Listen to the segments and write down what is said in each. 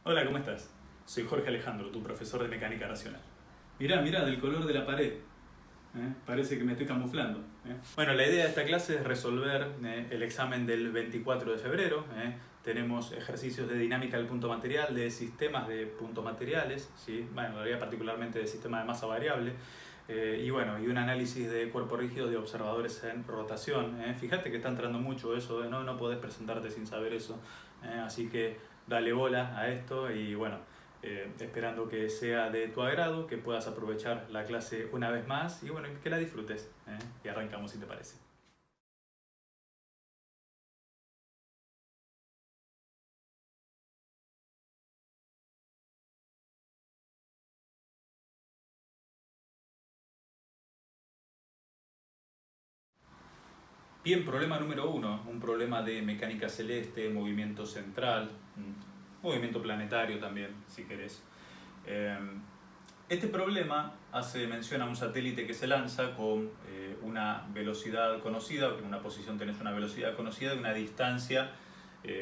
Hola, ¿cómo estás? Soy Jorge Alejandro, tu profesor de mecánica racional. Mirá, del color de la pared. Parece que me estoy camuflando. Bueno, la idea de esta clase es resolver el examen del 24 de febrero. Tenemos ejercicios de dinámica del punto material, de sistemas de puntos materiales, ¿sí? Bueno, en realidad particularmente de sistema de masa variable. Y bueno, y un análisis de cuerpo rígido de observadores en rotación. Fíjate que está entrando mucho eso, no podés presentarte sin saber eso. Así que dale bola a esto y bueno, esperando que sea de tu agrado, que puedas aprovechar la clase una vez más y bueno, que la disfrutes. Y arrancamos si te parece. Bien, problema número uno, un problema de mecánica celeste, movimiento central, movimiento planetario también, si querés. Eh, Este problema hace mención a un satélite que se lanza con una velocidad conocida, o que en una posición tenés una velocidad conocida y una distancia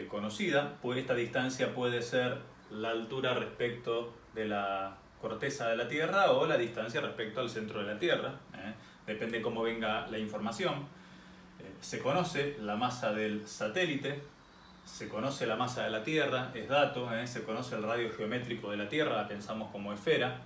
conocida, pues esta distancia puede ser la altura respecto de la corteza de la Tierra o la distancia respecto al centro de la Tierra, depende cómo venga la información. Se conoce la masa del satélite, se conoce la masa de la Tierra, es dato, se conoce el radio geométrico de la Tierra, la pensamos como esfera,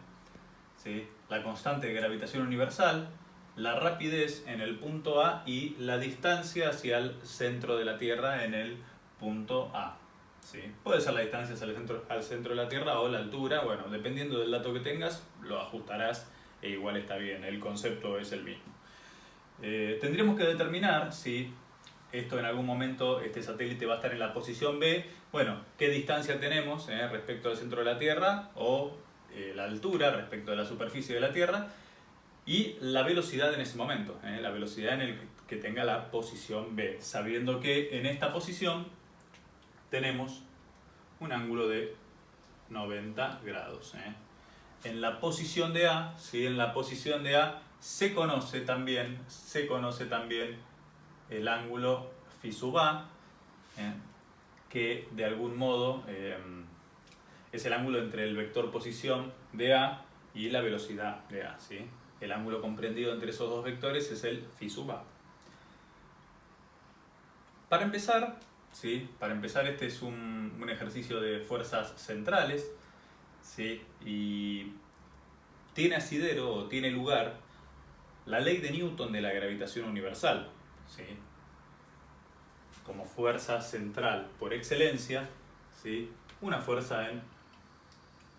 ¿sí? La constante de gravitación universal, la rapidez en el punto A y la distancia hacia el centro de la Tierra en el punto A. ¿Sí? Puede ser la distancia hacia al centro de la Tierra o la altura, bueno, dependiendo del dato que tengas, lo ajustarás e igual está bien, el concepto es el mismo. Tendremos que determinar si esto en algún momento, este satélite va a estar en la posición B, bueno, qué distancia tenemos respecto al centro de la Tierra o la altura respecto de la superficie de la Tierra y la velocidad en ese momento, la velocidad en el que tenga la posición B, sabiendo que en esta posición tenemos un ángulo de 90 grados. En la posición de A, ¿sí? En la posición de A se conoce también el ángulo phi sub A, ¿eh? Que de algún modo es el ángulo entre el vector posición de A y la velocidad de A. ¿Sí? El ángulo comprendido entre esos dos vectores es el phi sub A. Para empezar, ¿sí? Para empezar este es un ejercicio de fuerzas centrales, ¿sí? Y tiene asidero o tiene lugar la ley de Newton de la gravitación universal, ¿sí? Como fuerza central por excelencia, ¿sí? Una fuerza en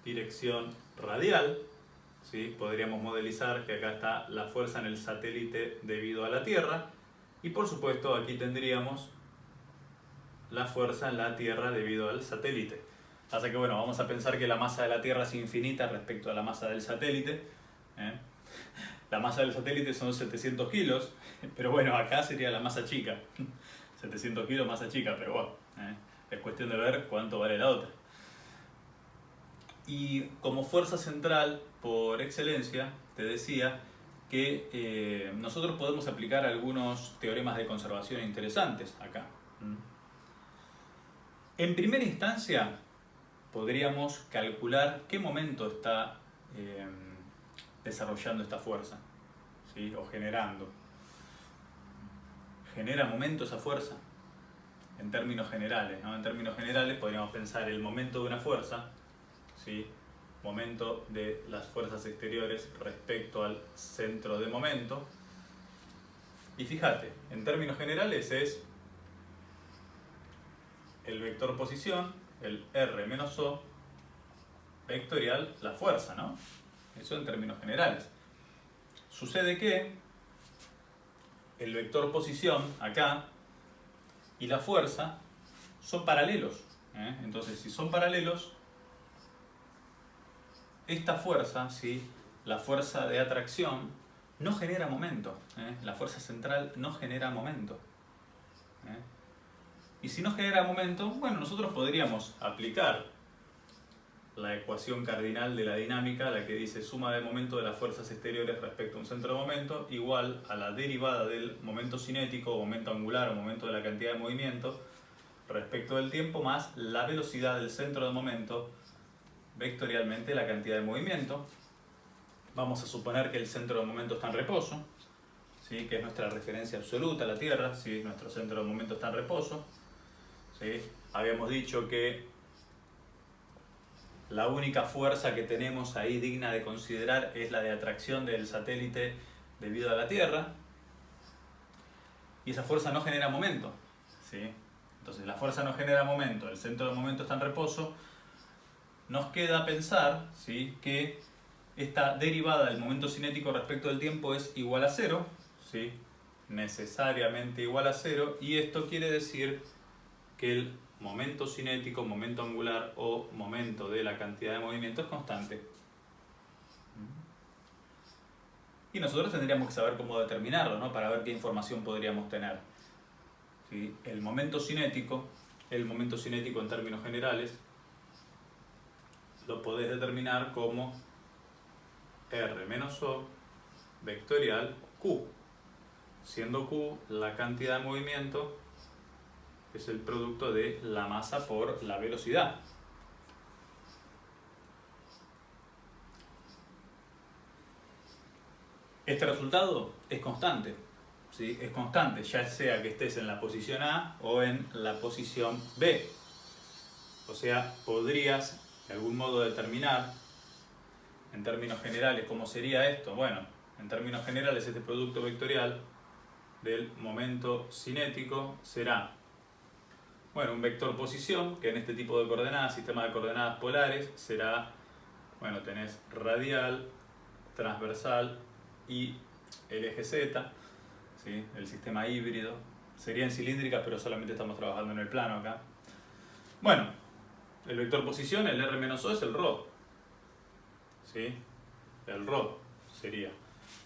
dirección radial, ¿sí? Podríamos modelizar que acá está la fuerza en el satélite debido a la Tierra y por supuesto aquí tendríamos la fuerza en la Tierra debido al satélite. Así que bueno, vamos a pensar que la masa de la Tierra es infinita respecto a la masa del satélite. ¿eh? La masa del satélite son 700 kilos, pero bueno, acá sería la masa chica. 700 kilos masa chica, pero bueno, es cuestión de ver cuánto vale la otra. Y como fuerza central por excelencia, te decía que nosotros podemos aplicar algunos teoremas de conservación interesantes acá. En primera instancia, podríamos calcular qué momento está eh, desarrollando esta fuerza, ¿sí? O generando. ¿Genera momento esa fuerza? En términos generales, ¿no? En términos generales podríamos pensar el momento de una fuerza, ¿sí? Momento de las fuerzas exteriores respecto al centro de momento. Y fíjate, en términos generales es el vector posición, el R menos O, vectorial, la fuerza, ¿no? Eso en términos generales. Sucede que el vector posición acá y la fuerza son paralelos. Entonces, si son paralelos, esta fuerza, ¿sí? La fuerza de atracción, no genera momento. La fuerza central no genera momento. Y si no genera momento, bueno, nosotros podríamos aplicar la ecuación cardinal de la dinámica, la que dice suma de momento de las fuerzas exteriores respecto a un centro de momento igual a la derivada del momento cinético, momento angular o momento de la cantidad de movimiento respecto del tiempo más la velocidad del centro de momento vectorialmente la cantidad de movimiento. Vamos a suponer que el centro de momento está en reposo, ¿sí? Que es nuestra referencia absoluta a la Tierra, ¿sí? Nuestro centro de momento está en reposo, ¿sí? Habíamos dicho que la única fuerza que tenemos ahí digna de considerar es la de atracción del satélite debido a la Tierra, y esa fuerza no genera momento, ¿sí? Entonces la fuerza no genera momento, el centro de momento está en reposo. Nos queda pensar, ¿sí?, que esta derivada del momento cinético respecto del tiempo es igual a cero, ¿sí?, necesariamente igual a cero, y esto quiere decir que el momento cinético, momento angular o momento de la cantidad de movimiento es constante. Y nosotros tendríamos que saber cómo determinarlo, ¿no?, para ver qué información podríamos tener. ¿Sí? El momento cinético en términos generales, lo podés determinar como R menos O vectorial Q, siendo Q la cantidad de movimiento, es el producto de la masa por la velocidad. Este resultado es constante, ¿sí? Es constante, ya sea que estés en la posición A o en la posición B. O sea, podrías de algún modo determinar, en términos generales, ¿cómo sería esto? Bueno, en términos generales, este producto vectorial del momento cinético será, bueno, un vector posición, que en este tipo de coordenadas, sistema de coordenadas polares, será, bueno, tenés radial, transversal y el eje Z, ¿sí? El sistema híbrido. Serían cilíndricas, pero solamente estamos trabajando en el plano acá. Bueno, el vector posición, el R menos O, es el ρ, ¿sí? El ρ sería,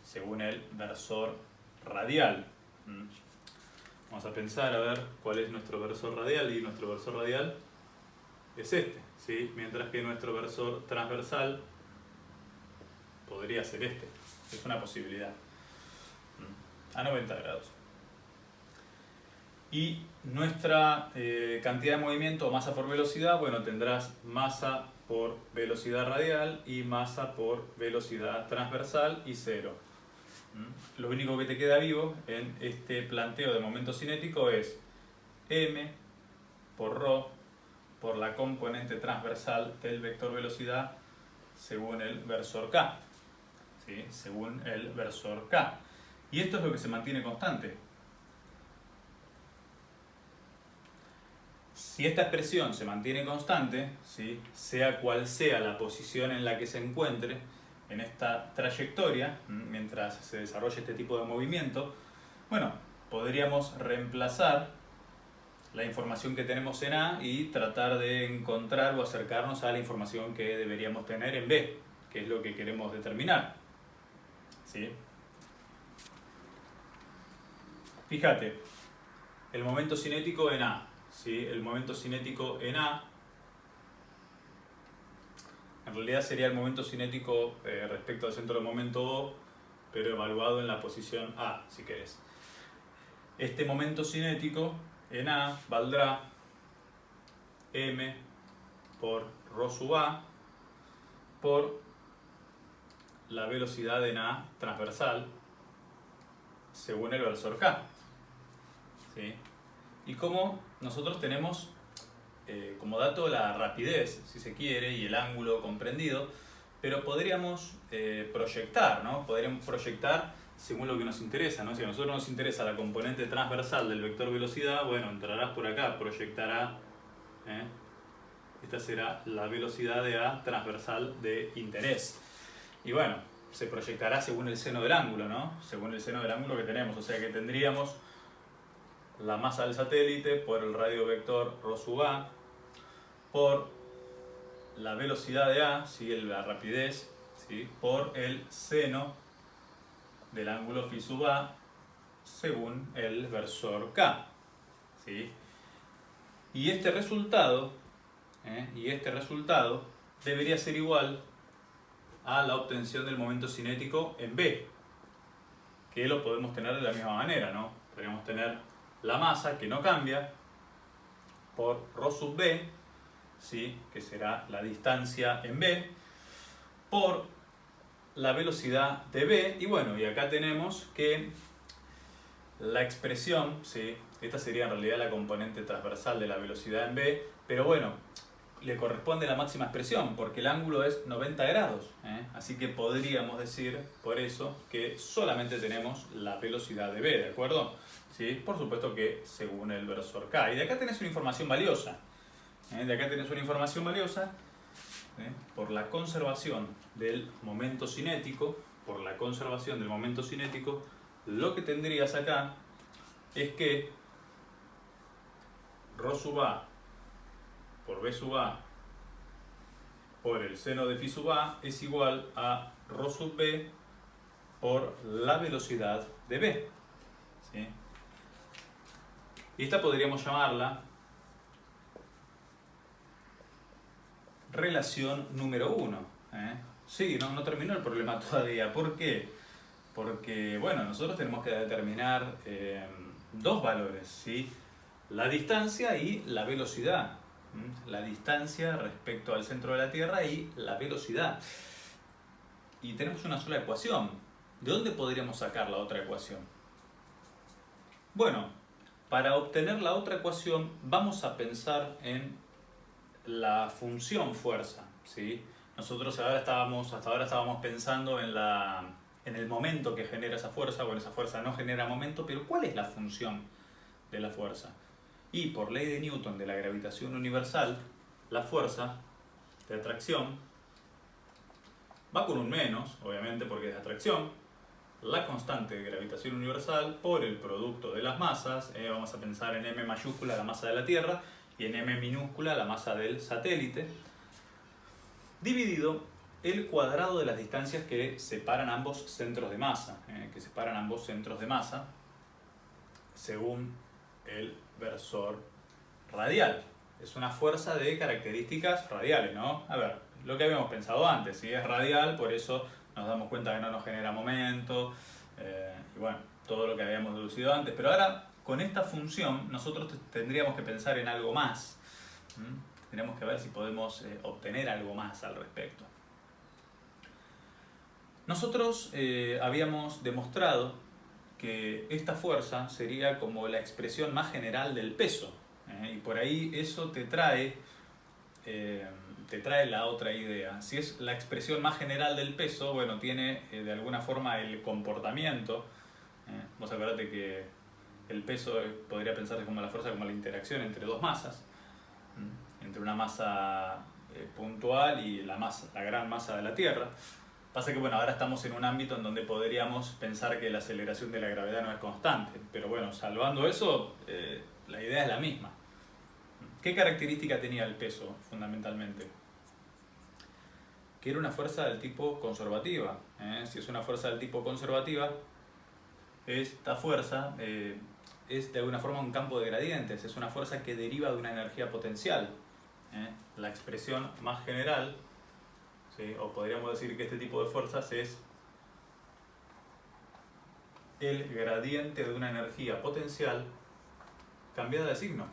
según el versor radial. Vamos a pensar a ver cuál es nuestro versor radial, y nuestro versor radial es este, ¿sí? Mientras que nuestro versor transversal podría ser este. Es una posibilidad. A 90 grados. Y nuestra cantidad de movimiento o masa por velocidad, bueno, tendrás masa por velocidad radial y masa por velocidad transversal y cero. Lo único que te queda vivo en este planteo de momento cinético es m por ρ por la componente transversal del vector velocidad según el versor k, ¿sí? Según el versor k. Y esto es lo que se mantiene constante. Si esta expresión se mantiene constante, ¿sí?, sea cual sea la posición en la que se encuentre en esta trayectoria, mientras se desarrolla este tipo de movimiento, bueno, podríamos reemplazar la información que tenemos en A y tratar de encontrar o acercarnos a la información que deberíamos tener en B, que es lo que queremos determinar, ¿sí? Fíjate, el momento cinético en A, ¿sí? El momento cinético en A, en realidad sería el momento cinético respecto al centro de momento O, pero evaluado en la posición A, si querés. Este momento cinético en A valdrá m por ρ sub A por la velocidad en A transversal según el versor K, ¿sí? Y como nosotros tenemos como dato la rapidez, si se quiere, y el ángulo comprendido, pero podríamos proyectar, ¿no? Podríamos proyectar según lo que nos interesa, ¿no? Si a nosotros nos interesa la componente transversal del vector velocidad, bueno, entrarás por acá, proyectará, esta será la velocidad de A transversal de interés. Y bueno, se proyectará según el seno del ángulo, ¿no? Según el seno del ángulo que tenemos, o sea que tendríamos la masa del satélite por el radio vector ρ sub A por la velocidad de A, ¿sí?, la rapidez, ¿sí?, por el seno del ángulo φ sub A según el versor K, ¿sí? Y este resultado debería ser igual a la obtención del momento cinético en B, que lo podemos tener de la misma manera, ¿no? Podríamos tener la masa, que no cambia, por ρ sub B, ¿sí? Que será la distancia en B, por la velocidad de B. Y bueno, y acá tenemos que la expresión, ¿sí? Esta sería en realidad la componente transversal de la velocidad en B, pero bueno, le corresponde la máxima expresión porque el ángulo es 90 grados, ¿eh? Así que podríamos decir por eso que solamente tenemos la velocidad de B, ¿de acuerdo? ¿Sí? Por supuesto que según el versor K. Y de acá tenés una información valiosa, ¿eh? De acá tenés una información valiosa, ¿eh? Por la conservación del momento cinético, lo que tendrías acá es que ρ sub A por B sub A por el seno de phi sub A es igual a ρ sub B por la velocidad de B, ¿sí? Y esta podríamos llamarla relación número 1, ¿eh? Sí, no terminó el problema todavía. ¿Por qué? Porque, bueno, nosotros tenemos que determinar dos valores, ¿sí? La distancia y la velocidad. La distancia respecto al centro de la Tierra y la velocidad. Y tenemos una sola ecuación. ¿De dónde podríamos sacar la otra ecuación? Bueno, para obtener la otra ecuación vamos a pensar en la función fuerza, ¿sí? Nosotros hasta ahora estábamos pensando en el momento que genera esa fuerza. Bueno, esa fuerza no genera momento, pero ¿cuál es la función de la fuerza? Y por ley de Newton de la gravitación universal, la fuerza de atracción va con un menos, obviamente porque es de atracción, la constante de gravitación universal por el producto de las masas, vamos a pensar en m mayúscula la masa de la Tierra y en m minúscula la masa del satélite, dividido el cuadrado de las distancias que separan ambos centros de masa, según el versor radial. Es una fuerza de características radiales, ¿no? A ver, lo que habíamos pensado antes, si es radial, por eso nos damos cuenta que no nos genera momento, y bueno, todo lo que habíamos deducido antes. Pero ahora, con esta función, nosotros tendríamos que pensar en algo más. Tendríamos que ver si podemos obtener algo más al respecto. Nosotros habíamos demostrado que esta fuerza sería como la expresión más general del peso, y por ahí eso te trae la otra idea. Si es la expresión más general del peso, bueno, tiene de alguna forma el comportamiento. Vos acordate que el peso podría pensarse como la fuerza, como la interacción entre dos masas, entre una masa puntual y la gran masa de la Tierra. Pasa que bueno, ahora estamos en un ámbito en donde podríamos pensar que la aceleración de la gravedad no es constante, pero bueno, salvando eso, la idea es la misma. ¿Qué característica tenía el peso fundamentalmente? Que era una fuerza del tipo conservativa. Si es una fuerza del tipo conservativa, esta fuerza es de alguna forma un campo de gradientes, es una fuerza que deriva de una energía potencial. La expresión más general, ¿sí? O podríamos decir que este tipo de fuerzas es el gradiente de una energía potencial cambiada de signo.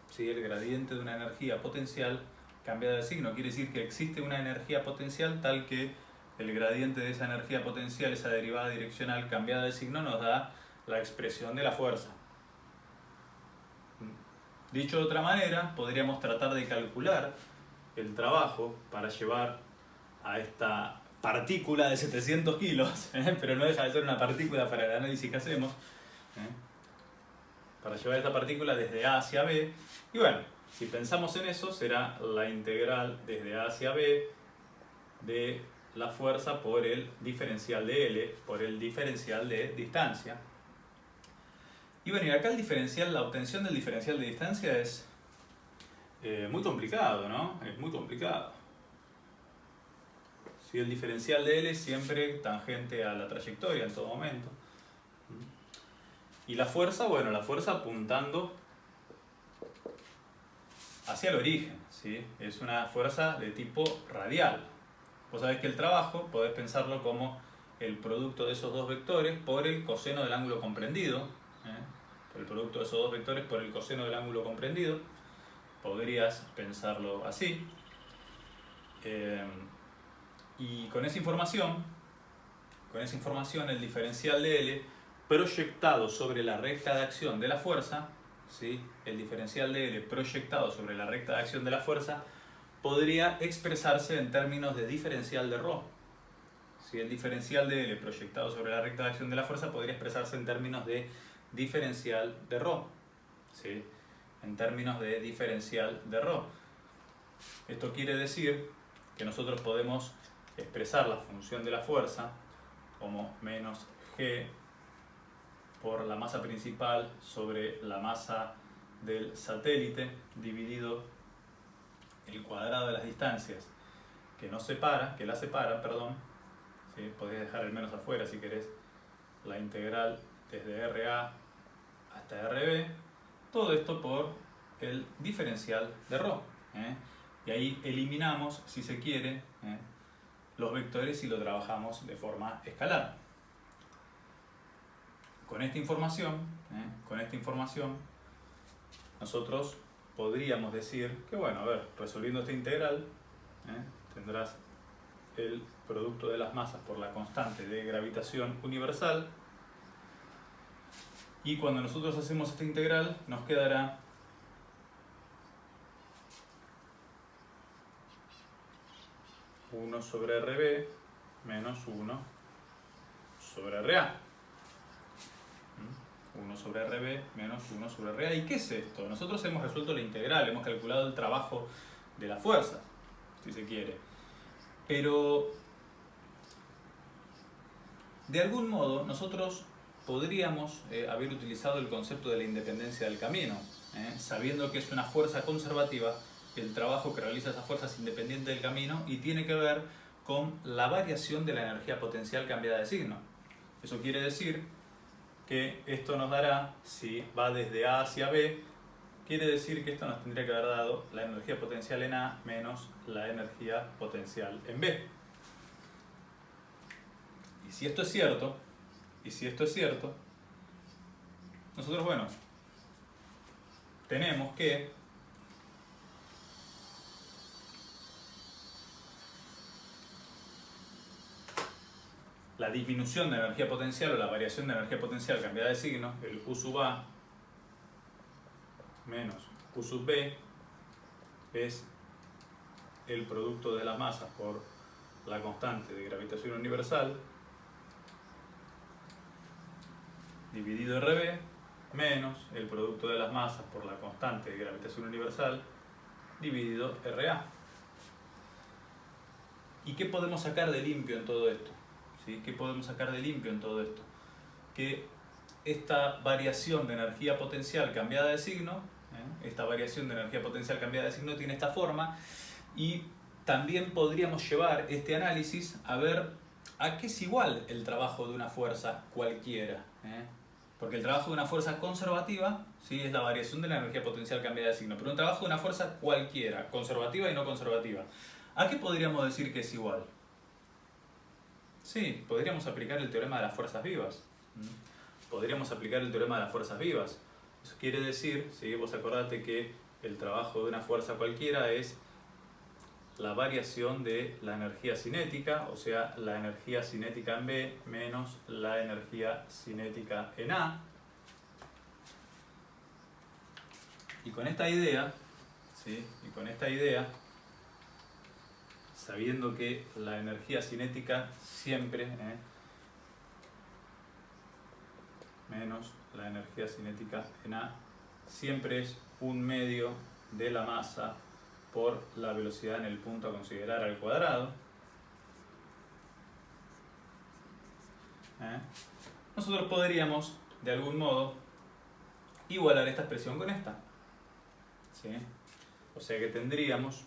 ¿Sí? El gradiente de una energía potencial cambiada de signo quiere decir que existe una energía potencial tal que el gradiente de esa energía potencial, esa derivada direccional cambiada de signo, nos da la expresión de la fuerza. Dicho de otra manera, podríamos tratar de calcular el trabajo para llevar a esta partícula de 700 kilos, pero no deja de ser una partícula para el análisis que hacemos, para llevar esta partícula desde A hacia B. Y bueno, si pensamos en eso, será la integral desde A hacia B de la fuerza por el diferencial de L, por el diferencial de distancia. Y bueno, y acá el diferencial, la obtención del diferencial de distancia es muy complicado, ¿no? Es muy complicado. Si el diferencial de L es siempre tangente a la trayectoria en todo momento. Y la fuerza, bueno, la fuerza apuntando hacia el origen, ¿sí? Es una fuerza de tipo radial. Vos sabés que el trabajo podés pensarlo como el producto de esos dos vectores por el coseno del ángulo comprendido. Por el producto de esos dos vectores por el coseno del ángulo comprendido. podrías pensarlo así. Y con esa información el diferencial de L proyectado sobre la recta de acción de la fuerza, ¿sí? El diferencial de L proyectado sobre la recta de acción de la fuerza podría expresarse en términos de diferencial de ρ. ¿Sí? El diferencial de L proyectado sobre la recta de acción de la fuerza podría expresarse en términos de diferencial de ρ. ¿Sí? En términos de diferencial de ρ. Esto quiere decir que nosotros podemos expresar la función de la fuerza como menos g por la masa principal sobre la masa del satélite dividido el cuadrado de las distancias que la separan, perdón. ¿Sí? Podés dejar el menos afuera si querés. La integral desde RA hasta RB. Todo esto por el diferencial de ρ. Y ahí eliminamos, si se quiere, los vectores y lo trabajamos de forma escalar. Con esta información, nosotros podríamos decir que, bueno, a ver, resolviendo esta integral, tendrás el producto de las masas por la constante de gravitación universal. Y cuando nosotros hacemos esta integral, nos quedará uno sobre RB menos 1 sobre RA. 1 sobre RB menos 1 sobre RA. ¿Y qué es esto? Nosotros hemos resuelto la integral, hemos calculado el trabajo de la fuerza, si se quiere. Pero, de algún modo, nosotros podríamos haber utilizado el concepto de la independencia del camino, sabiendo que es una fuerza conservativa. El trabajo que realiza esa fuerza es independiente del camino y tiene que ver con la variación de la energía potencial cambiada de signo. Eso quiere decir que esto nos dará, si va desde A hacia B, quiere decir que esto nos tendría que haber dado la energía potencial en A menos la energía potencial en B. Y si esto es cierto, nosotros, bueno, tenemos que la disminución de energía potencial o la variación de energía potencial cambiada de signo, el U sub A menos U sub B, es el producto de las masas por la constante de gravitación universal dividido RB menos el producto de las masas por la constante de gravitación universal dividido RA. ¿Y qué podemos sacar de limpio en todo esto? ¿Sí? ¿Qué podemos sacar de limpio en todo esto? Que esta variación de energía potencial cambiada de signo, tiene esta forma, y también podríamos llevar este análisis a ver a qué es igual el trabajo de una fuerza cualquiera. Porque el trabajo de una fuerza conservativa, ¿sí?, es la variación de la energía potencial cambiada de signo, pero un trabajo de una fuerza cualquiera, conservativa y no conservativa, ¿a qué podríamos decir que es igual? Sí, podríamos aplicar el teorema de las fuerzas vivas. Eso quiere decir, ¿sí?, vos acordate que el trabajo de una fuerza cualquiera es la variación de la energía cinética, o sea, la energía cinética en B menos la energía cinética en A. Y con esta idea, ¿sí?, sabiendo que la energía cinética siempre, menos la energía cinética en A, siempre es un medio de la masa por la velocidad en el punto a considerar al cuadrado. Nosotros podríamos, de algún modo, igualar esta expresión con esta. ¿Sí? O sea que tendríamos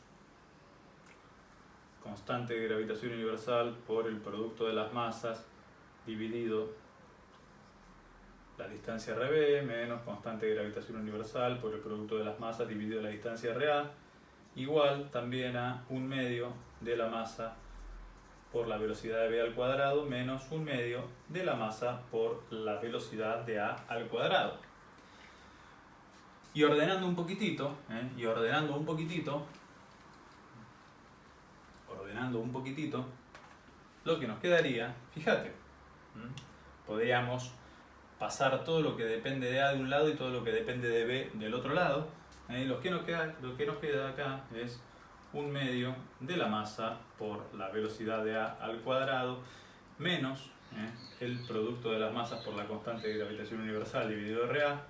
constante de gravitación universal por el producto de las masas dividido la distancia RB menos constante de gravitación universal por el producto de las masas dividido la distancia RA, igual también a un medio de la masa por la velocidad de B al cuadrado menos un medio de la masa por la velocidad de A al cuadrado. Y ordenando un poquitito, lo que nos quedaría, fíjate, podríamos pasar todo lo que depende de A de un lado y todo lo que depende de B del otro lado. Lo que nos queda acá es 1/2 de la masa por la velocidad de A al cuadrado menos el producto de las masas por la constante de gravitación universal dividido RA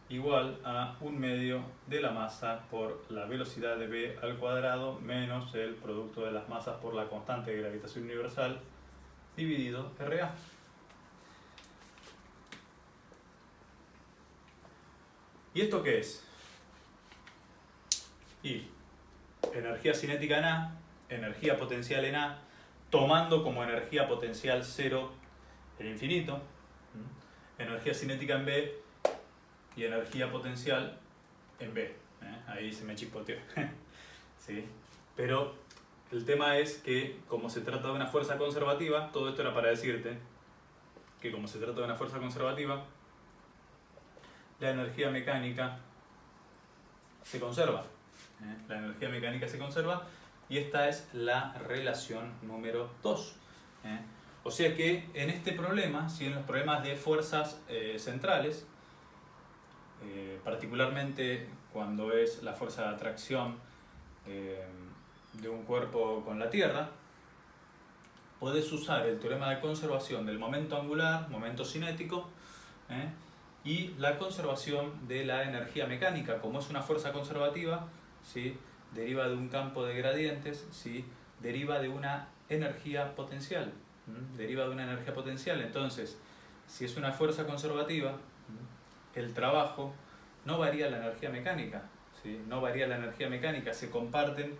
igual a 1/2 de la masa por la velocidad de B al cuadrado menos el producto de las masas por la constante de gravitación universal dividido RA. ¿Y esto qué es? Y energía cinética en A, energía potencial en A, tomando como energía potencial 0 el infinito, energía cinética en B y energía potencial en B. Ahí se me chispoteó. ¿Sí? Pero el tema es que, como se trata de una fuerza conservativa, todo esto era para decirte que como se trata de una fuerza conservativa, la energía mecánica se conserva. La energía mecánica se conserva y esta es la relación número 2. O sea que en este problema, si en los problemas de fuerzas centrales, particularmente cuando es la fuerza de atracción de un cuerpo con la Tierra, podés usar el teorema de conservación del momento angular, momento cinético, y la conservación de la energía mecánica. Como es una fuerza conservativa, ¿sí? Deriva de un campo de gradientes, ¿sí? Deriva de una energía potencial. Deriva de una energía potencial. Entonces, si es una fuerza conservativa, el trabajo no varía la energía mecánica, ¿sí? No varía la energía mecánica, se comparten,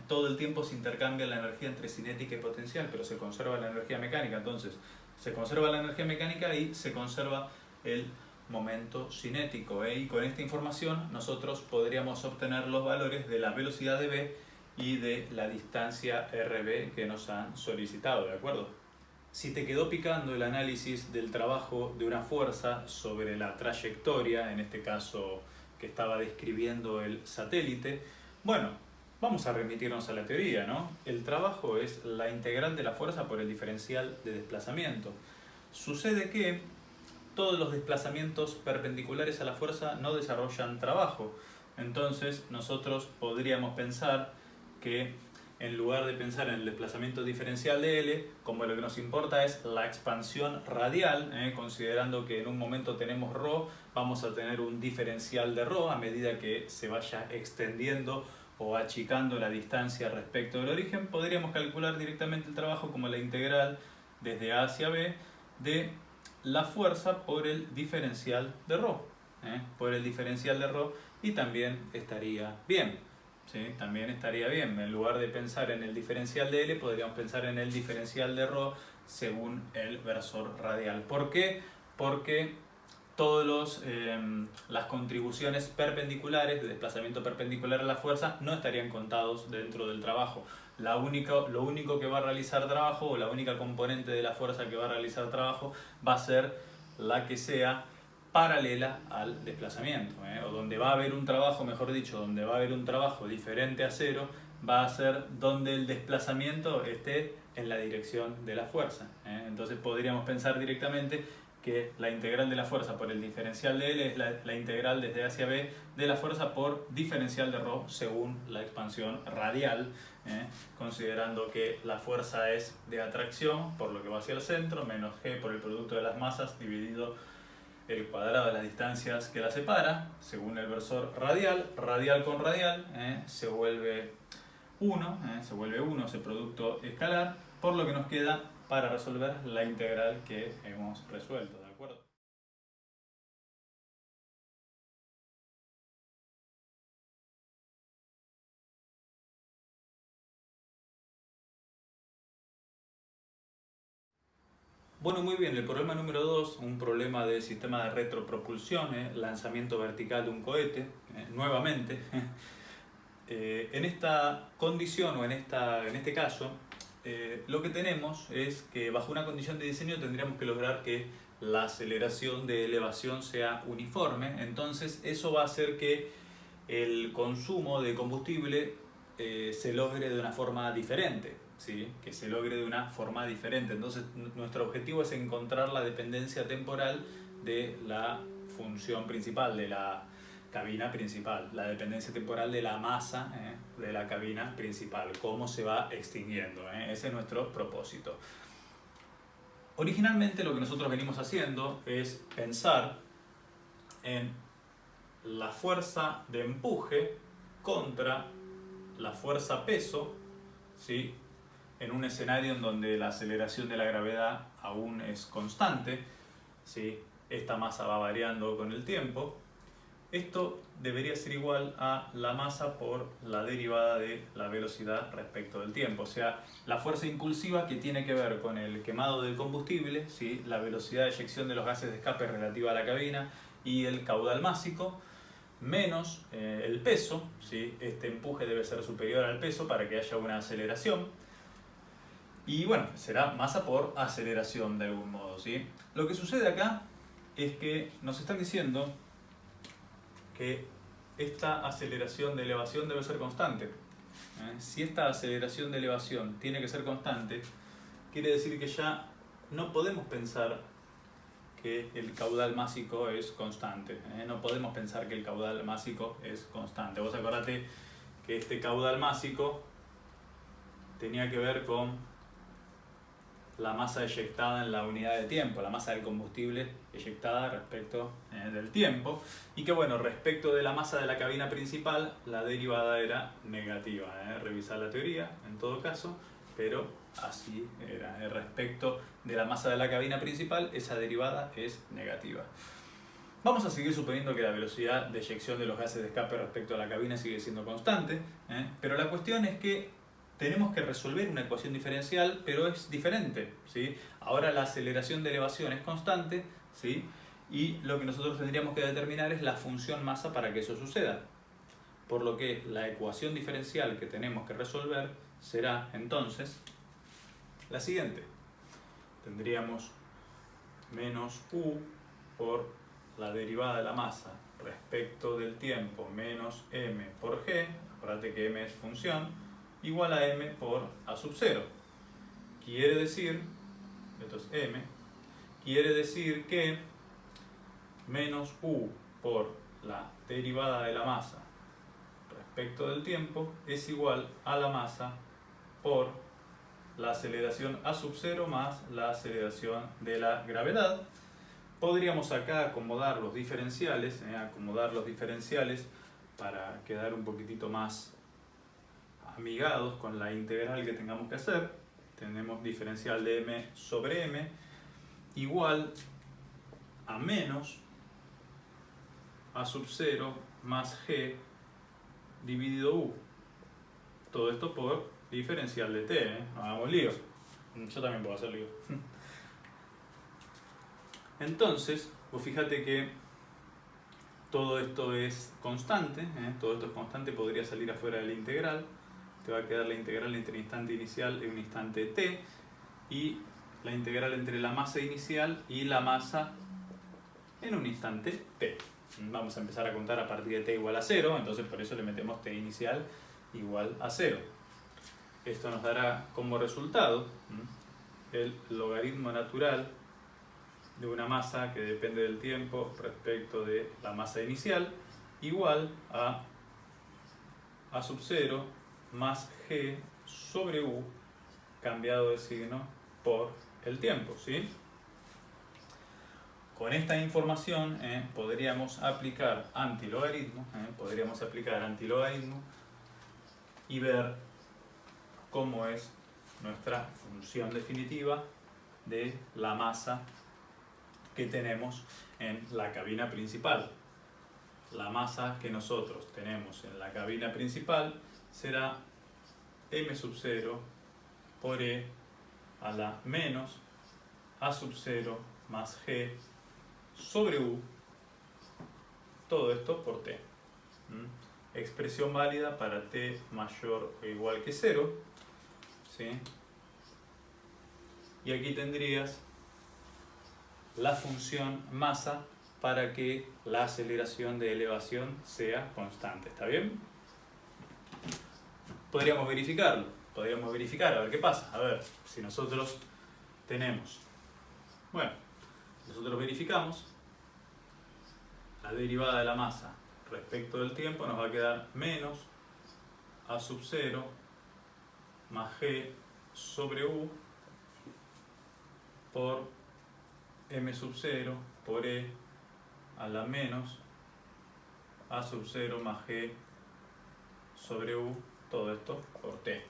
todo el tiempo se intercambia la energía entre cinética y potencial, pero se conserva la energía mecánica. Entonces, se conserva la energía mecánica y se conserva el momento cinético. Y con esta información nosotros podríamos obtener los valores de la velocidad de B y de la distancia RB que nos han solicitado, ¿de acuerdo? Si te quedó picando el análisis del trabajo de una fuerza sobre la trayectoria, en este caso que estaba describiendo el satélite, bueno, vamos a remitirnos a la teoría, ¿no? El trabajo es la integral de la fuerza por el diferencial de desplazamiento. Sucede que todos los desplazamientos perpendiculares a la fuerza no desarrollan trabajo. Entonces nosotros podríamos pensar que en lugar de pensar en el desplazamiento diferencial de L, como lo que nos importa es la expansión radial, considerando que en un momento tenemos ρ, vamos a tener un diferencial de ρ a medida que se vaya extendiendo o achicando la distancia respecto del origen, podríamos calcular directamente el trabajo como la integral desde A hacia B de la fuerza por el diferencial de ρ. Por el diferencial de ρ, y también estaría bien. ¿Sí? También estaría bien. En lugar de pensar en el diferencial de L, podríamos pensar en el diferencial de ρ según el versor radial. ¿Por qué? Porque todas las contribuciones perpendiculares, de desplazamiento perpendicular a la fuerza, no estarían contados dentro del trabajo. Lo único que va a realizar trabajo, o la única componente de la fuerza que va a realizar trabajo, va a ser la que sea paralela al desplazamiento, o donde va a haber un trabajo, mejor dicho, donde va a haber un trabajo diferente a cero, va a ser donde el desplazamiento esté en la dirección de la fuerza. Entonces podríamos pensar directamente que la integral de la fuerza por el diferencial de L es la integral desde A hacia B de la fuerza por diferencial de ρ según la expansión radial, considerando que la fuerza es de atracción, por lo que va hacia el centro, menos G por el producto de las masas dividido el cuadrado de las distancias que la separa, según el versor radial. Radial con radial se vuelve 1, ese producto escalar, por lo que nos queda para resolver la integral que hemos resuelto, ¿de acuerdo? Bueno, muy bien, el problema número 2, un problema de sistema de retropropulsión, lanzamiento vertical de un cohete, nuevamente. En esta condición o en este caso, lo que tenemos es que bajo una condición de diseño tendríamos que lograr que la aceleración de elevación sea uniforme. Entonces eso va a hacer que el consumo de combustible se logre de una forma diferente, ¿sí? Que se logre de una forma diferente. Entonces nuestro objetivo es encontrar la dependencia temporal de la función principal, de la cabina principal, la dependencia temporal de la masa de la cabina principal, cómo se va extinguiendo. Ese es nuestro propósito. Originalmente lo que nosotros venimos haciendo es pensar en la fuerza de empuje contra la fuerza peso, ¿sí? En un escenario en donde la aceleración de la gravedad aún es constante, ¿sí? Esta masa va variando con el tiempo. Esto debería ser igual a la masa por la derivada de la velocidad respecto del tiempo. O sea, la fuerza impulsiva que tiene que ver con el quemado del combustible, ¿sí? La velocidad de eyección de los gases de escape relativa a la cabina y el caudal másico, menos el peso, ¿sí? Este empuje debe ser superior al peso para que haya una aceleración. Y bueno, será masa por aceleración de algún modo, ¿sí? Lo que sucede acá es que nos están diciendo que esta aceleración de elevación debe ser constante. Si esta aceleración de elevación tiene que ser constante, quiere decir que ya no podemos pensar que el caudal másico es constante. No podemos pensar que el caudal másico es constante. Vos acordate que este caudal másico tenía que ver con la masa eyectada en la unidad de tiempo, la masa del combustible eyectada respecto del tiempo, y que bueno, respecto de la masa de la cabina principal, la derivada era negativa. Revisar la teoría en todo caso, pero así era. Respecto de la masa de la cabina principal, esa derivada es negativa. Vamos a seguir suponiendo que la velocidad de eyección de los gases de escape respecto a la cabina sigue siendo constante, pero la cuestión es que tenemos que resolver una ecuación diferencial, pero es diferente, ¿sí? Ahora la aceleración de elevación es constante, ¿sí? Y lo que nosotros tendríamos que determinar es la función masa para que eso suceda. Por lo que la ecuación diferencial que tenemos que resolver será entonces la siguiente. Tendríamos menos U por la derivada de la masa respecto del tiempo menos m por g, acuérdate que m es función, igual a m por a sub 0. Quiere decir, esto es m, quiere decir que menos u por la derivada de la masa respecto del tiempo es igual a la masa por la aceleración a sub 0 más la aceleración de la gravedad. Podríamos acá acomodar los diferenciales para quedar un poquitito más amigados con la integral que tengamos que hacer. Tenemos diferencial de m sobre m igual a menos a sub 0 más g dividido u. Todo esto por diferencial de t, no hagamos lío. Yo también puedo hacer lío. Entonces, vos fíjate que todo esto es constante, todo esto es constante, podría salir afuera de la integral. Te va a quedar la integral entre el instante inicial y un instante t, y la integral entre la masa inicial y la masa en un instante t. Vamos a empezar a contar a partir de t igual a 0, entonces por eso le metemos t inicial igual a 0. Esto nos dará como resultado el logaritmo natural de una masa que depende del tiempo respecto de la masa inicial, igual a sub 0 más g sobre u cambiado de signo por el tiempo, ¿sí? Con esta información podríamos aplicar antilogaritmo, y ver cómo es nuestra función definitiva de la masa que tenemos en la cabina principal. La masa que nosotros tenemos en la cabina principal será m sub 0 por e a la menos a sub 0 más g sobre u, todo esto por t. Expresión válida para t mayor o igual que 0, ¿sí? Y aquí tendrías la función masa para que la aceleración de elevación sea constante. ¿Está bien? Podríamos verificarlo. Podríamos verificar a ver qué pasa. A ver, si nosotros tenemos... Bueno, nosotros verificamos la derivada de la masa respecto del tiempo, nos va a quedar menos a sub 0 más g sobre u por m sub 0 por e a la menos a sub 0 más g sobre u, todo esto por t.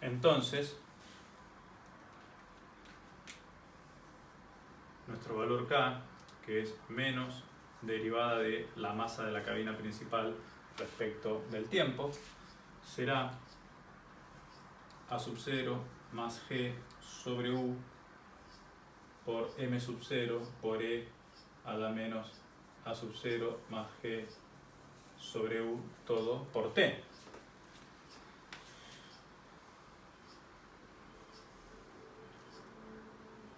Entonces, nuestro valor K, que es menos derivada de la masa de la cabina principal respecto del tiempo, será a sub 0 más g sobre u por m sub 0 por e a la menos a sub 0 más g sobre u todo por t.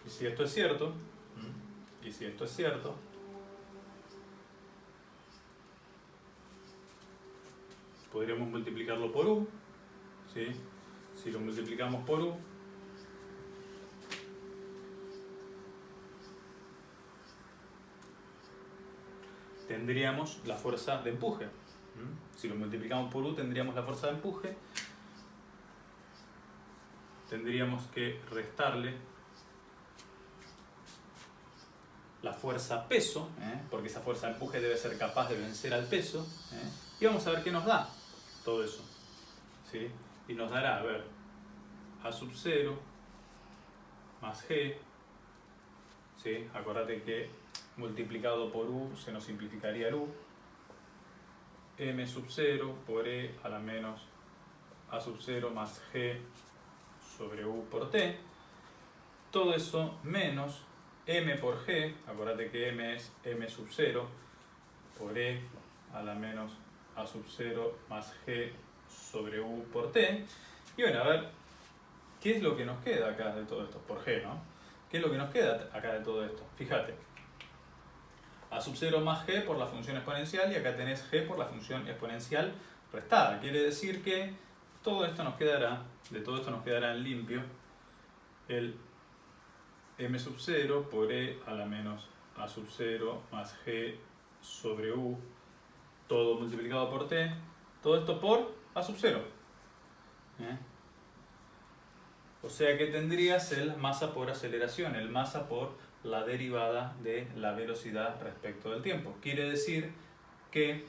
Y si esto es cierto, podríamos multiplicarlo por u, ¿sí? Si lo multiplicamos por u, tendríamos la fuerza de empuje. Si lo multiplicamos por u, tendríamos la fuerza de empuje. Tendríamos que restarle la fuerza peso, porque esa fuerza de empuje debe ser capaz de vencer al peso, y vamos a ver qué nos da todo eso, ¿sí? Y nos dará, a ver, a sub 0 más g, ¿sí? Acordate que multiplicado por u se nos simplificaría el u, m sub 0 por e a la menos a sub 0 más g sobre u por t, todo eso menos m por g, acordate que m es m sub 0 por e a la menos a sub 0 más g sobre u por t. Y bueno, a ver, ¿qué es lo que nos queda acá de todo esto? Por g, ¿no? ¿Qué es lo que nos queda acá de todo esto? Fíjate, a sub 0 más g por la función exponencial y acá tenés g por la función exponencial restada. Quiere decir que todo esto nos quedará, de todo esto nos quedará en limpio el m sub 0 por e a la menos a sub 0 más g sobre u, todo multiplicado por t, todo esto por a sub 0. O sea que tendrías el masa por aceleración, el masa por la derivada de la velocidad respecto del tiempo. Quiere decir que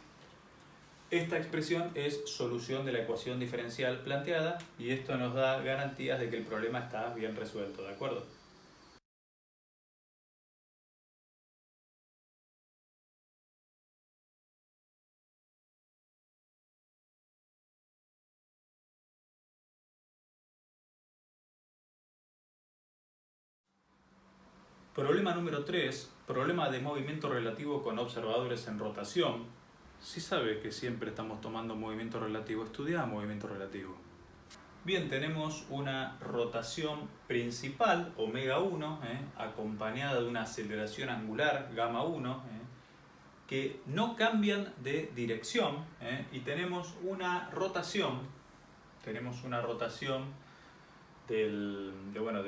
esta expresión es solución de la ecuación diferencial planteada y esto nos da garantías de que el problema está bien resuelto, ¿de acuerdo? Problema número 3, problema de movimiento relativo con observadores en rotación. Si sabes que siempre estamos tomando movimiento relativo, estudia movimiento relativo. Bien, tenemos una rotación principal, omega 1, acompañada de una aceleración angular, gamma 1, que no cambian de dirección, y tenemos una rotación de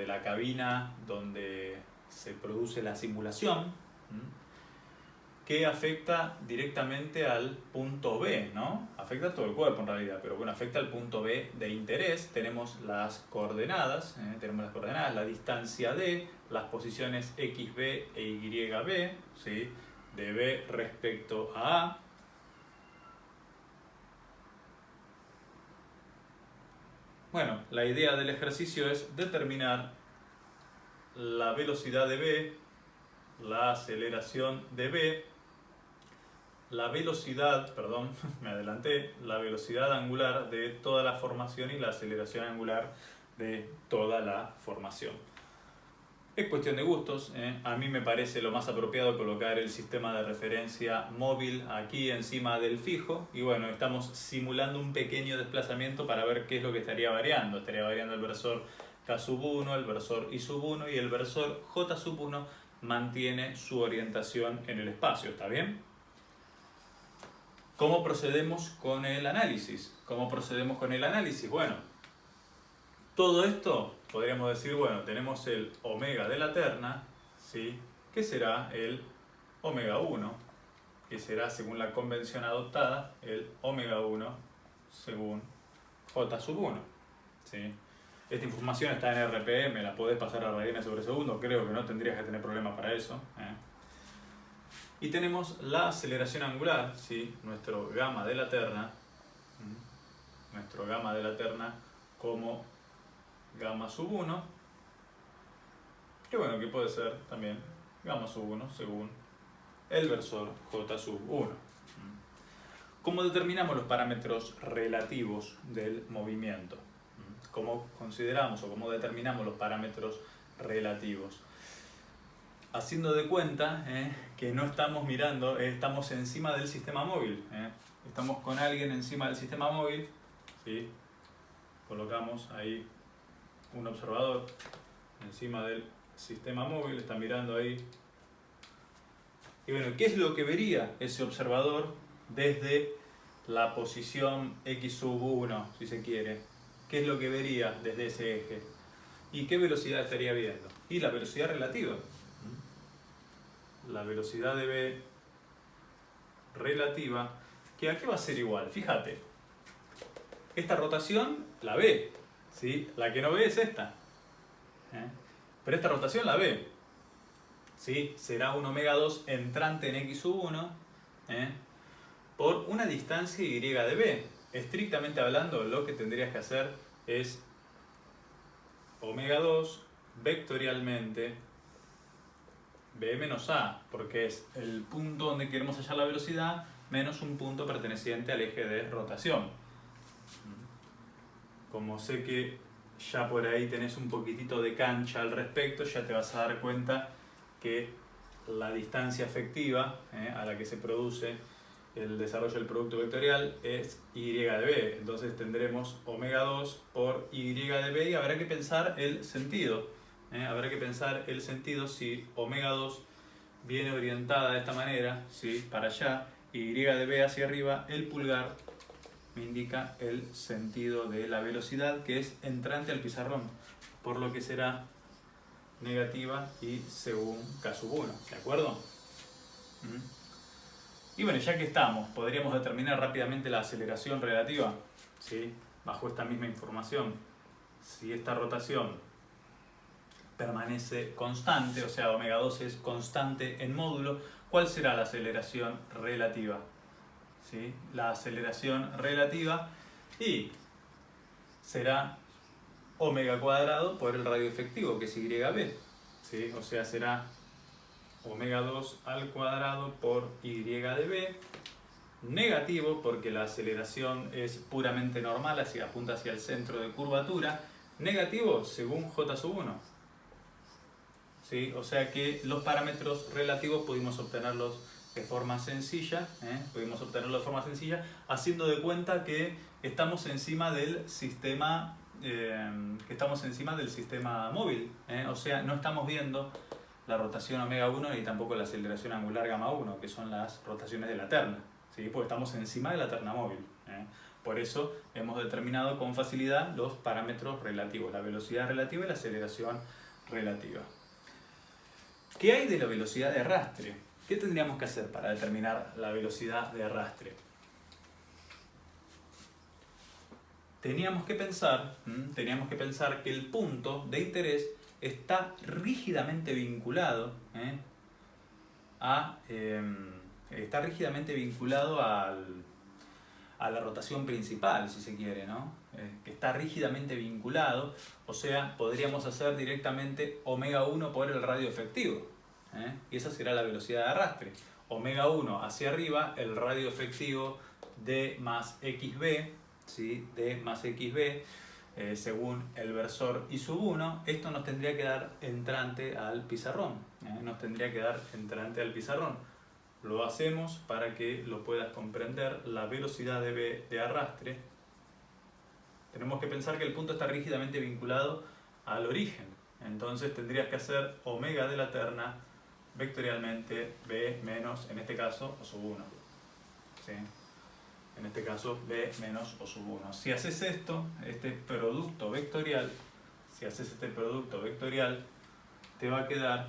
la cabina donde se produce la simulación, que afecta directamente al punto B, ¿no? Afecta a todo el cuerpo en realidad, pero bueno, afecta al punto B de interés. Tenemos las coordenadas, la distancia D, las posiciones XB e YB, ¿sí? De B respecto a A. Bueno, la idea del ejercicio es determinar la velocidad de B, la aceleración de B, la velocidad, perdón, me adelanté, la velocidad angular de toda la formación y la aceleración angular de toda la formación. Es cuestión de gustos, ¿eh? A mí me parece lo más apropiado colocar el sistema de referencia móvil aquí encima del fijo y bueno, estamos simulando un pequeño desplazamiento para ver qué es lo que estaría variando. Estaría variando el versor K1, el versor I1 y el versor J1 mantiene su orientación en el espacio, ¿está bien? ¿Cómo procedemos con el análisis? ¿Cómo procedemos con el análisis? Bueno, todo esto podríamos decir, bueno, tenemos el omega de la terna, ¿sí? Que será el omega 1, que será según la convención adoptada, el omega 1 según J sub 1, ¿sí? Esta información está en RPM, la podés pasar a radianes sobre segundo, creo que no tendrías que tener problemas para eso, ¿eh? Y tenemos la aceleración angular, ¿sí? Nuestro gamma de la terna, como gamma sub 1, que bueno, que puede ser también gamma sub 1 según el versor J sub 1. ¿Cómo determinamos los parámetros relativos del movimiento? ¿Cómo consideramos o cómo determinamos los parámetros relativos? Haciendo de cuenta que no estamos mirando, estamos encima del sistema móvil. Estamos con alguien encima del sistema móvil, ¿sí? Colocamos ahí un observador encima del sistema móvil, está mirando ahí. Y bueno, ¿qué es lo que vería ese observador desde la posición X sub 1, si se quiere? ¿Qué es lo que vería desde ese eje? ¿Y qué velocidad estaría viendo? Y la velocidad relativa. La velocidad de v relativa, que aquí va a ser igual. Fíjate, esta rotación la ve, ¿sí? La que no ve es esta. Pero esta rotación la ve. ¿Sí? Será un omega 2 entrante en X sub 1 por una distancia Y de b. Estrictamente hablando, lo que tendrías que hacer es omega 2 vectorialmente b menos a, porque es el punto donde queremos hallar la velocidad menos un punto perteneciente al eje de rotación. Como sé que ya por ahí tenés un poquitito de cancha al respecto, ya te vas a dar cuenta que la distancia efectiva a la que se produce el desarrollo del producto vectorial es Y de b. Entonces tendremos omega 2 por Y de b y habrá que pensar el sentido. Habrá que pensar el sentido si omega 2 viene orientada de esta manera, ¿sí? Para allá, Y de b hacia arriba, el pulgar me indica el sentido de la velocidad que es entrante al pizarrón, por lo que será negativa y según K sub 1, ¿de acuerdo? Y bueno, ya que estamos, podríamos determinar rápidamente la aceleración relativa, ¿sí? Bajo esta misma información. Si esta rotación permanece constante, o sea, omega 2 es constante en módulo, ¿cuál será la aceleración relativa? ¿Sí? La aceleración relativa y será omega cuadrado por el radio efectivo, que es YB. ¿Sí? O sea, será omega 2 al cuadrado por Y de b, negativo porque la aceleración es puramente normal, apunta hacia el centro de curvatura, negativo según J sub 1. ¿Sí? O sea que los parámetros relativos pudimos obtenerlos de forma sencilla, haciendo de cuenta que estamos encima del sistema móvil, o sea, no estamos viendo la rotación omega 1 ni tampoco la aceleración angular gamma 1, que son las rotaciones de la terna, ¿sí? Porque estamos encima de la terna móvil. Por eso hemos determinado con facilidad los parámetros relativos, la velocidad relativa y la aceleración relativa. ¿Qué hay de la velocidad de arrastre? ¿Qué tendríamos que hacer para determinar la velocidad de arrastre? Teníamos que pensar que el punto de interés está rígidamente vinculado a la rotación principal, si se quiere, ¿no? Que está rígidamente vinculado, o sea, podríamos hacer directamente omega 1 por el radio efectivo, y esa será la velocidad de arrastre. omega 1 hacia arriba, el radio efectivo D más XB, ¿sí? D más XB, según el versor I sub 1, esto nos tendría que dar entrante al pizarrón. Nos tendría que dar entrante al pizarrón. Lo hacemos para que lo puedas comprender. La velocidad de arrastre. Tenemos que pensar que el punto está rígidamente vinculado al origen. Entonces tendrías que hacer omega de la terna vectorialmente B menos, en este caso, O sub 1. ¿Sí? En este caso, B menos O sub 1. Si haces esto, este producto vectorial, te va a quedar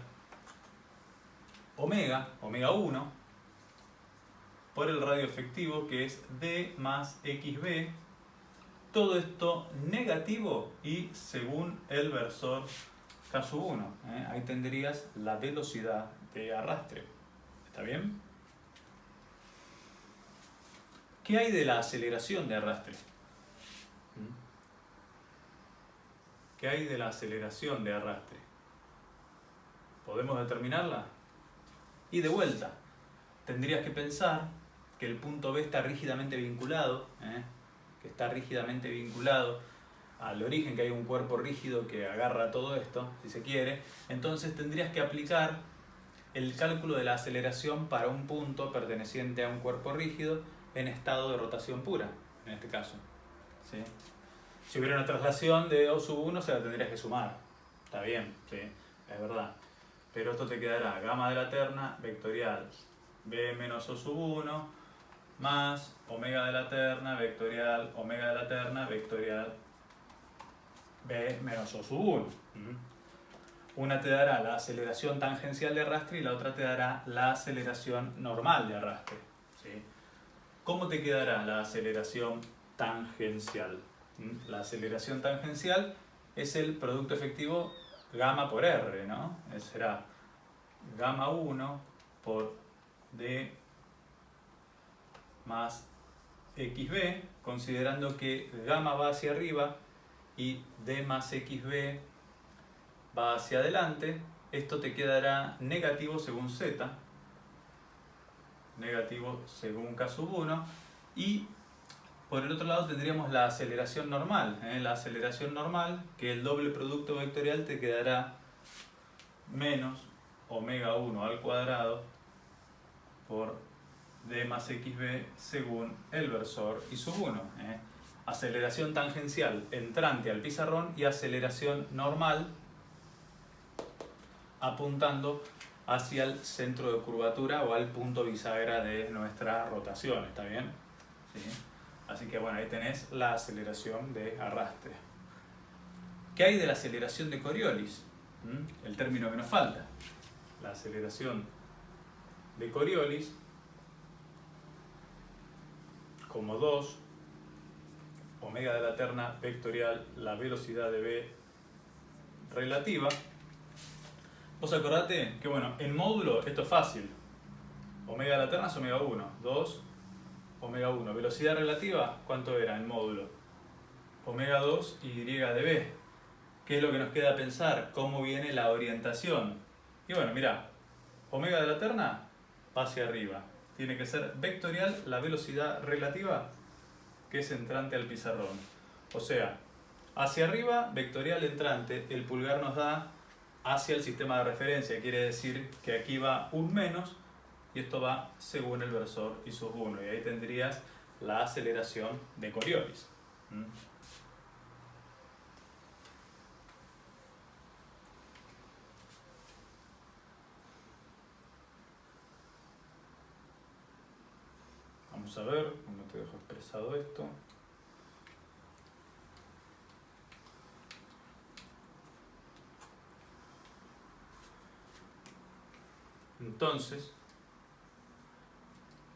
omega 1, por el radio efectivo, que es D más XB, todo esto negativo y según el versor K sub 1. Ahí tendrías la velocidad de arrastre. ¿Está bien? ¿Qué hay de la aceleración de arrastre? ¿Qué hay de la aceleración de arrastre? ¿Podemos determinarla? Y de vuelta, tendrías que pensar que el punto B está rígidamente vinculado, al origen, que hay un cuerpo rígido que agarra todo esto, si se quiere. Entonces tendrías que aplicar el cálculo de la aceleración para un punto perteneciente a un cuerpo rígido en estado de rotación pura, en este caso. ¿Sí? Si hubiera una traslación de O sub 1, se la tendrías que sumar. Está bien, sí, es verdad. Pero esto te quedará gamma de la terna vectorial B menos O sub 1 más omega de la terna vectorial omega de la terna vectorial B menos O sub 1. Una te dará la aceleración tangencial de arrastre y la otra te dará la aceleración normal de arrastre. ¿Sí? ¿Cómo te quedará la aceleración tangencial? La aceleración tangencial es el producto efectivo gamma por R, ¿no? Será gamma 1 por D más XB, considerando que gamma va hacia arriba y D más XB va hacia adelante. Esto te quedará negativo según Z, negativo según K sub 1, y por el otro lado tendríamos la aceleración normal. La aceleración normal, que el doble producto vectorial te quedará menos omega 1 al cuadrado por D más XB según el versor I sub 1. Aceleración tangencial entrante al pizarrón y aceleración normal apuntando hacia el centro de curvatura o al punto bisagra de nuestra rotación. ¿Está bien? ¿Sí? Así que bueno, ahí tenés la aceleración de arrastre. ¿Qué hay de la aceleración de Coriolis? El término que nos falta. La aceleración de Coriolis, como 2 omega de la terna vectorial la velocidad de B relativa. Vos acordate que bueno, en módulo esto es fácil. Omega de la terna es omega 1, 2 omega 1. Velocidad relativa, ¿cuánto era en módulo? Omega 2 y de B. ¿Qué es lo que nos queda pensar? ¿Cómo viene la orientación? Y bueno, mirá, omega de la terna va hacia arriba. Tiene que ser vectorial la velocidad relativa, que es entrante al pizarrón. O sea, hacia arriba, vectorial entrante, el pulgar nos da hacia el sistema de referencia. Quiere decir que aquí va un menos y esto va según el versor I sub 1. Y ahí tendrías la aceleración de Coriolis. Vamos a ver, no te dejo expresado esto. Entonces,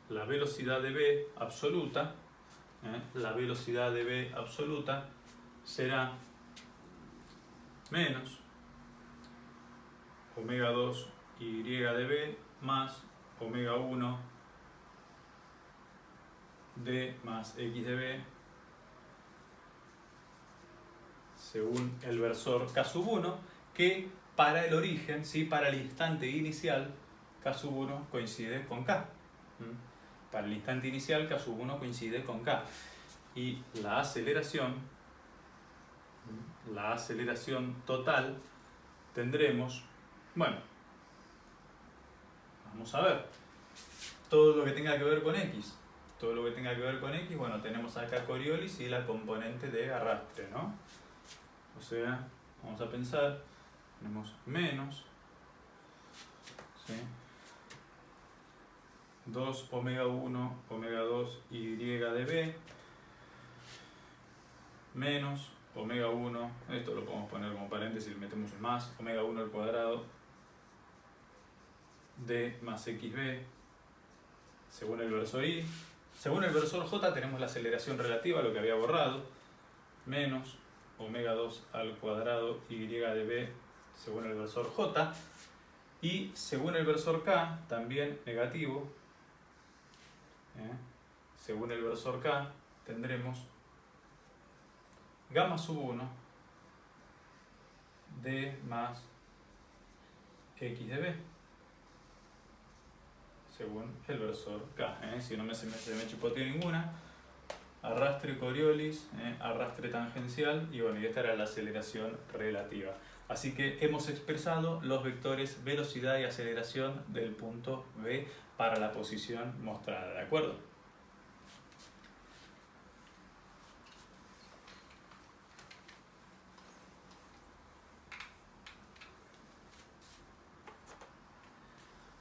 la velocidad de B absoluta, será menos omega 2 y de B más omega 1 D más X de B según el versor K sub 1, que para el origen, ¿sí? Para el instante inicial, K sub 1 coincide con K. Para el instante inicial, K sub 1 coincide con K. Y la aceleración total tendremos, bueno, vamos a ver, todo lo que tenga que ver con X. Todo lo que tenga que ver con X, bueno, tenemos acá Coriolis y la componente de arrastre, ¿no? O sea, vamos a pensar, tenemos menos, ¿sí? 2 omega 1, omega 2 y de B, menos omega 1, esto lo podemos poner como paréntesis, le metemos un más, omega 1 al cuadrado, D más xb, según el versor Y. Según el versor J tenemos la aceleración relativa, lo que había borrado, menos omega 2 al cuadrado y de B según el versor J. Y según el versor K, también negativo, según el versor K tendremos gamma sub 1 D más X de B, según el versor K. Si no se me chipoteó ninguna, arrastre Coriolis, arrastre tangencial, y bueno, y esta era la aceleración relativa. Así que hemos expresado los vectores velocidad y aceleración del punto B para la posición mostrada, ¿de acuerdo?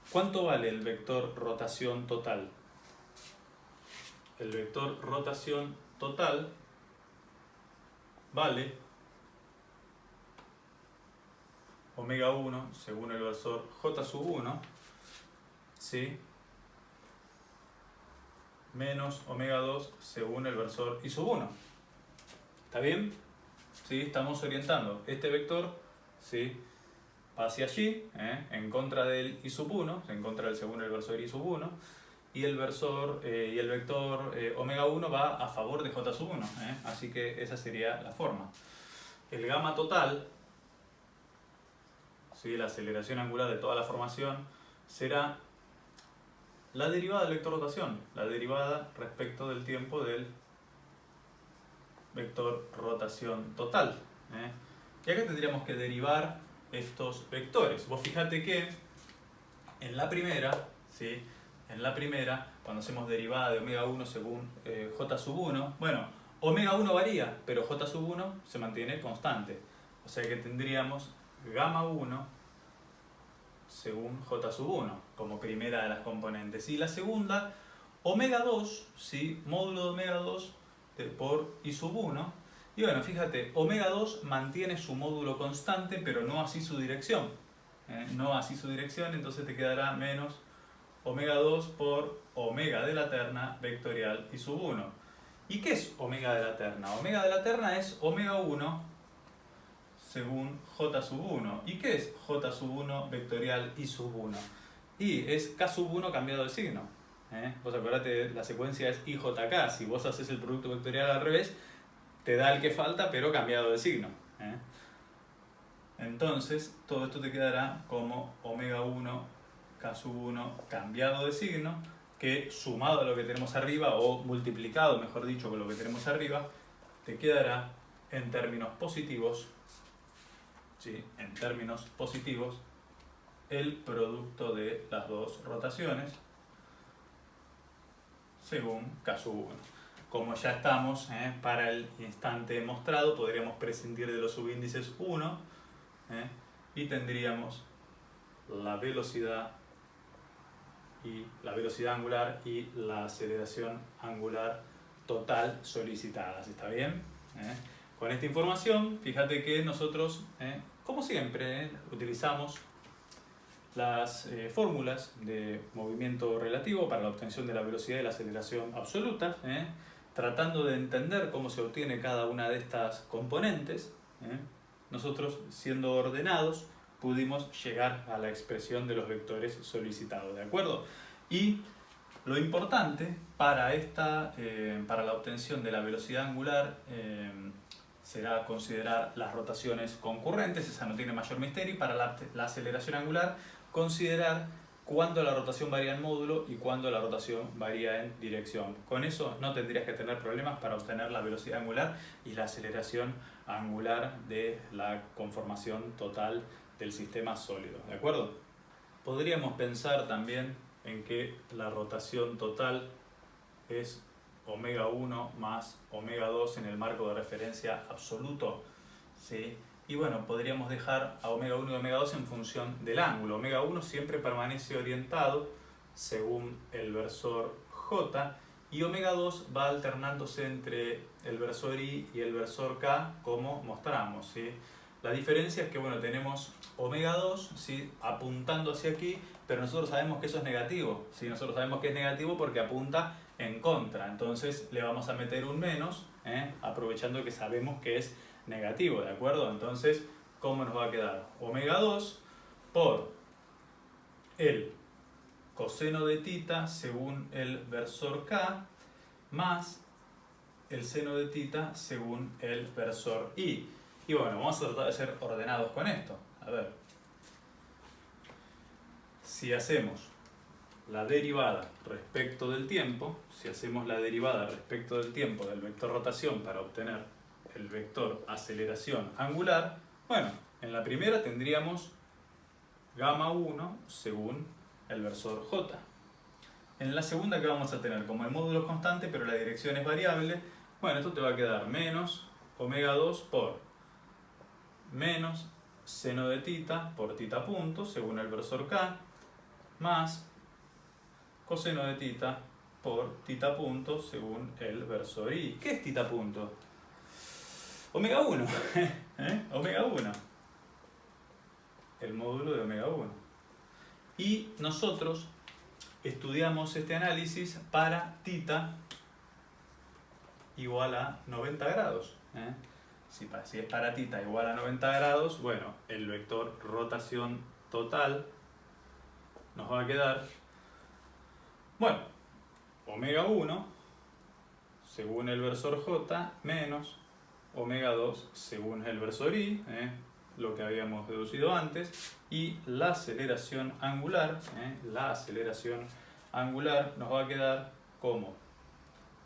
¿Cuánto vale el vector rotación total? El vector rotación total vale omega 1 según el versor J sub 1, ¿sí? Menos omega 2 según el versor Y sub 1. ¿Está bien? ¿Sí? Estamos orientando este vector, ¿sí?, hacia allí, en contra del I sub 1, en contra del según el versor I sub 1, y el vector omega 1 va a favor de J sub 1, así que esa sería la forma. El gamma total, ¿sí?, la aceleración angular de toda la formación, será la derivada del vector rotación, la derivada respecto del tiempo del vector rotación total. Y acá tendríamos que derivar estos vectores. Vos fíjate que en la primera, ¿sí?, en la primera, cuando hacemos derivada de omega 1 según J sub 1, bueno, omega 1 varía, pero J sub 1 se mantiene constante. O sea que tendríamos gamma 1 según J sub 1 como primera de las componentes. Y la segunda, omega 2, ¿sí?, módulo de omega 2 por I sub 1. Y bueno, fíjate, omega 2 mantiene su módulo constante, pero no así su dirección. No así su dirección, entonces te quedará menos omega 2 por omega de la terna vectorial I sub 1. ¿Y qué es omega de la terna? Omega de la terna es omega 1 según J sub 1. ¿Y qué es J sub 1 vectorial I sub 1? Y es K sub 1 cambiado de signo. Vos acordate, la secuencia es IJK. Si vos haces el producto vectorial al revés, te da el que falta, pero cambiado de signo. Entonces, todo esto te quedará como omega 1, K sub 1 cambiado de signo, que sumado a lo que tenemos arriba, o multiplicado, mejor dicho, con lo que tenemos arriba, te quedará en términos positivos, ¿sí?, en términos positivos, el producto de las dos rotaciones según K sub 1. Como ya estamos para el instante mostrado, podríamos prescindir de los subíndices 1 y tendríamos la velocidad angular y la aceleración angular total solicitadas. ¿Está bien? Con esta información, fíjate que nosotros, como siempre, utilizamos las fórmulas de movimiento relativo para la obtención de la velocidad y la aceleración absoluta, tratando de entender cómo se obtiene cada una de estas componentes. Nosotros, siendo ordenados, pudimos llegar a la expresión de los vectores solicitados, ¿de acuerdo? Y lo importante para la obtención de la velocidad angular será considerar las rotaciones concurrentes, esa no tiene mayor misterio, y para la aceleración angular considerar cuándo la rotación varía en módulo y cuándo la rotación varía en dirección. Con eso no tendrías que tener problemas para obtener la velocidad angular y la aceleración angular de la conformación total del sistema sólido. ¿De acuerdo? Podríamos pensar también en que la rotación total es omega 1 más omega 2 en el marco de referencia absoluto, ¿sí? Y bueno, podríamos dejar a omega 1 y omega 2 en función del ángulo. Omega 1 siempre permanece orientado según el versor J y omega 2 va alternándose entre el versor I y el versor K, como mostramos, ¿sí? La diferencia es que bueno, tenemos omega 2, ¿sí?, apuntando hacia aquí, pero nosotros sabemos que eso es negativo, ¿sí? Nosotros sabemos que es negativo porque apunta en contra, entonces le vamos a meter un menos, aprovechando que sabemos que es negativo, ¿de acuerdo? Entonces, ¿cómo nos va a quedar? Omega 2 por el coseno de tita según el versor K más el seno de tita según el versor I. Y bueno, vamos a tratar de ser ordenados con esto. A ver, si hacemos la derivada respecto del tiempo, del vector rotación para obtener el vector aceleración angular, bueno, en la primera tendríamos gamma 1 según el versor J. En la segunda, ¿qué vamos a tener? Como el módulo es constante pero la dirección es variable, bueno, esto te va a quedar menos omega 2 por menos seno de tita por tita punto según el versor K más coseno de tita por tita punto según el versor I. ¿Qué es tita punto? Omega 1. Omega 1. El módulo de omega 1. Y nosotros estudiamos este análisis para tita igual a 90 grados. Si es para tita igual a 90 grados, bueno, el vector rotación total nos va a quedar, bueno, omega 1 según el versor J menos omega 2 según el versor I, lo que habíamos deducido antes, y la aceleración angular nos va a quedar como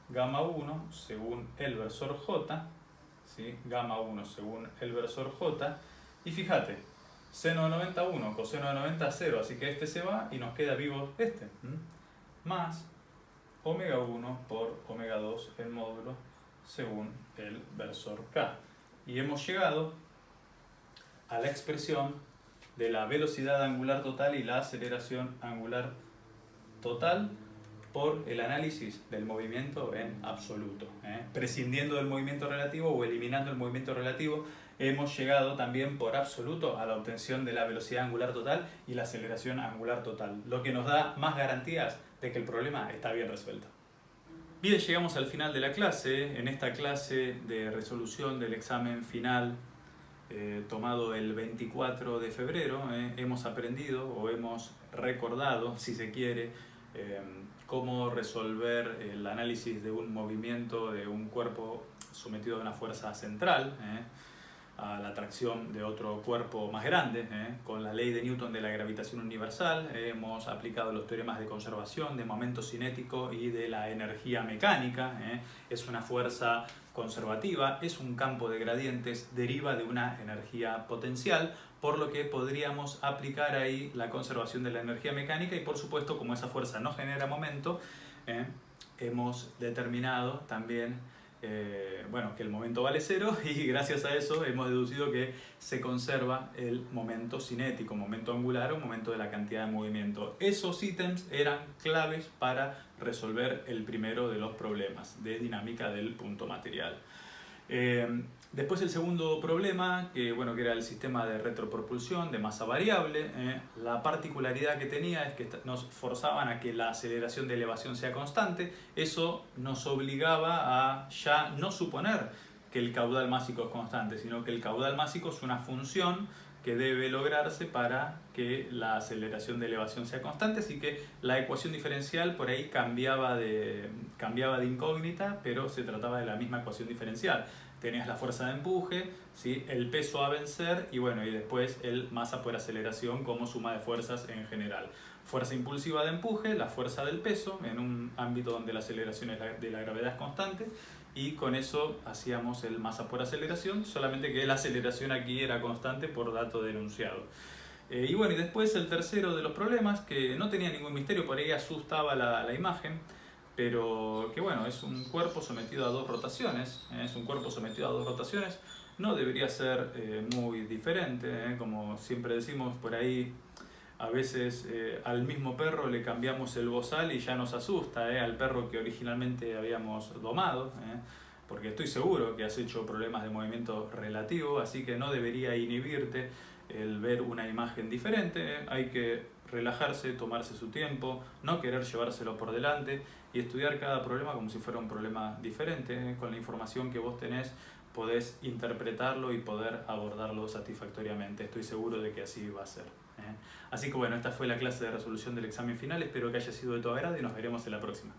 gamma 1 según el versor J, ¿sí? Gamma 1 según el versor J, y fíjate, seno de 90 1, coseno de 90 0, así que este se va y nos queda vivo este, más omega 1 por omega 2 el módulo según el versor K. Y hemos llegado a la expresión de la velocidad angular total y la aceleración angular total por el análisis del movimiento en absoluto. Prescindiendo del movimiento relativo o eliminando el movimiento relativo, hemos llegado también por absoluto a la obtención de la velocidad angular total y la aceleración angular total, lo que nos da más garantías de que el problema está bien resuelto. Bien, llegamos al final de la clase. En esta clase de resolución del examen final tomado el 24 de febrero, hemos aprendido o hemos recordado, si se quiere, cómo resolver el análisis de un movimiento de un cuerpo sometido a una fuerza central, a la atracción de otro cuerpo más grande, con la ley de Newton de la gravitación universal. Hemos aplicado los teoremas de conservación, de momento cinético y de la energía mecánica. Es una fuerza conservativa, es un campo de gradientes, deriva de una energía potencial, por lo que podríamos aplicar ahí la conservación de la energía mecánica y por supuesto, como esa fuerza no genera momento, hemos determinado también que el momento vale cero y gracias a eso hemos deducido que se conserva el momento cinético, momento angular o momento de la cantidad de movimiento. Esos ítems eran claves para resolver el primero de los problemas de dinámica del punto material. Después el segundo problema, que era el sistema de retropropulsión de masa variable, la particularidad que tenía es que nos forzaban a que la aceleración de elevación sea constante. Eso nos obligaba a ya no suponer que el caudal másico es constante, sino que el caudal másico es una función que debe lograrse para que la aceleración de elevación sea constante, así que la ecuación diferencial por ahí cambiaba de incógnita, pero se trataba de la misma ecuación diferencial. Tenías la fuerza de empuje, ¿sí? El peso a vencer y bueno, y después el masa por aceleración como suma de fuerzas en general. Fuerza impulsiva de empuje, la fuerza del peso en un ámbito donde la aceleración de la gravedad es constante, y con eso hacíamos el masa por aceleración, solamente que la aceleración aquí era constante por dato de enunciado. Y bueno, y después el tercero de los problemas, que no tenía ningún misterio, por ahí asustaba la imagen, pero que bueno, es un cuerpo sometido a dos rotaciones, es un cuerpo sometido a dos rotaciones, no debería ser muy diferente, como siempre decimos por ahí. A veces al mismo perro le cambiamos el bozal y ya nos asusta, al perro que originalmente habíamos domado, porque estoy seguro que has hecho problemas de movimiento relativo, así que no debería inhibirte el ver una imagen diferente. Hay que relajarse, tomarse su tiempo, no querer llevárselo por delante y estudiar cada problema como si fuera un problema diferente. Con la información que vos tenés podés interpretarlo y poder abordarlo satisfactoriamente. Estoy seguro de que así va a ser. Así que bueno, esta fue la clase de resolución del examen final, espero que haya sido de tu agrado y nos veremos en la próxima.